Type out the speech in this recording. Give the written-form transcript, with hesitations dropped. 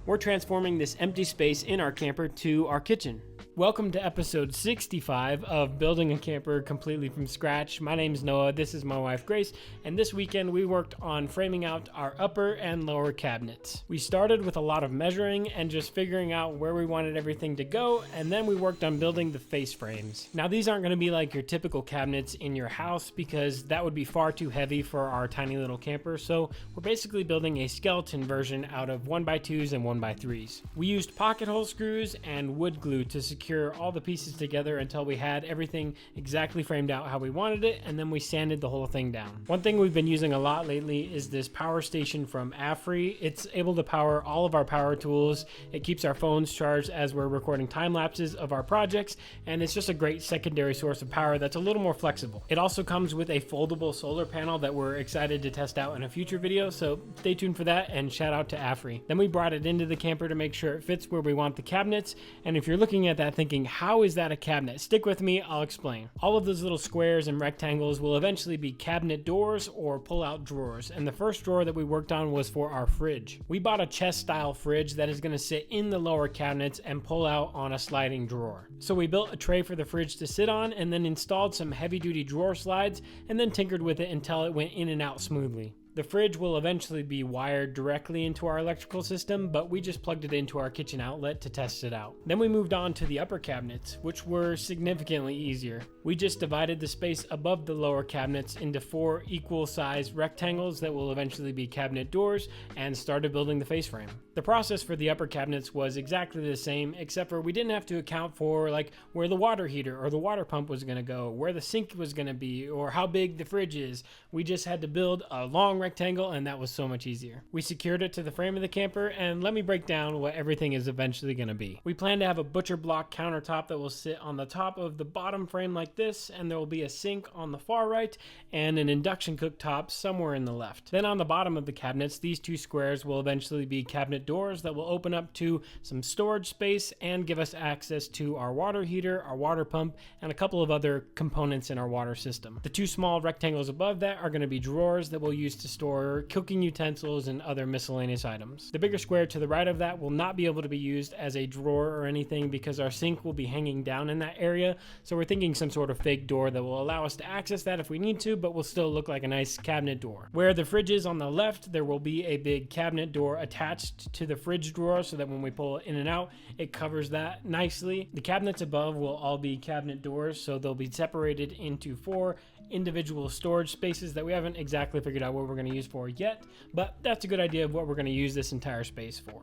We're transforming this empty space in our camper to our kitchen. Welcome to episode 65 of Building a Camper Completely from Scratch. My name's Noah, this is my wife Grace, and this weekend we worked on framing out our upper and lower cabinets. We started with a lot of measuring and just figuring out where we wanted everything to go, and then we worked on building the face frames. Now these aren't going to be like your typical cabinets in your house because that would be far too heavy for our tiny little camper, so we're basically building a skeleton version out of 1x2s and 1x3s. We used pocket hole screws and wood glue to secure all the pieces together until we had everything exactly framed out how we wanted it, and then we sanded the whole thing down. One thing we've been using a lot lately is this power station from AFRY. It's able to power all of our power tools. It keeps our phones charged as we're recording time lapses of our projects, and it's just a great secondary source of power that's a little more flexible. It also comes with a foldable solar panel that we're excited to test out in a future video, so stay tuned for that, and shout out to AFRY. Then we brought it into the camper to make sure it fits where we want the cabinets, and if you're looking at that thinking, how is that a cabinet? Stick with me, I'll explain. All of those little squares and rectangles will eventually be cabinet doors or pull-out drawers, and the first drawer that we worked on was for our fridge. We bought a chest-style fridge that is going to sit in the lower cabinets and pull out on a sliding drawer. So we built a tray for the fridge to sit on and then installed some heavy-duty drawer slides and then tinkered with it until it went in and out smoothly. The fridge will eventually be wired directly into our electrical system, but we just plugged it into our kitchen outlet to test it out. Then we moved on to the upper cabinets, which were significantly easier. We just divided the space above the lower cabinets into 4 equal-sized rectangles that will eventually be cabinet doors and started building the face frame. The process for the upper cabinets was exactly the same, except for we didn't have to account for like where the water heater or the water pump was going to go, where the sink was going to be, or how big the fridge is. We just had to build a long rectangle, and that was so much easier. We secured it to the frame of the camper, and let me break down what everything is eventually going to be. We plan to have a butcher block countertop that will sit on the top of the bottom frame like this, and there will be a sink on the far right and an induction cooktop somewhere in the left. Then on the bottom of the cabinets, these 2 squares will eventually be cabinet doors that will open up to some storage space and give us access to our water heater, our water pump, and a couple of other components in our water system. The 2 small rectangles above that are going to be drawers that we'll use to store cooking utensils and other miscellaneous items. The bigger square to the right of that will not be able to be used as a drawer or anything because our sink will be hanging down in that area, so we're thinking some sort of fake door that will allow us to access that if we need to, but will still look like a nice cabinet door. Where the fridge is on the left, there will be a big cabinet door attached to the fridge drawer so that when we pull it in and out, it covers that nicely. The cabinets above will all be cabinet doors, so they'll be separated into 4 individual storage spaces that we haven't exactly figured out what we're going to use for yet, but that's a good idea of what we're going to use this entire space for.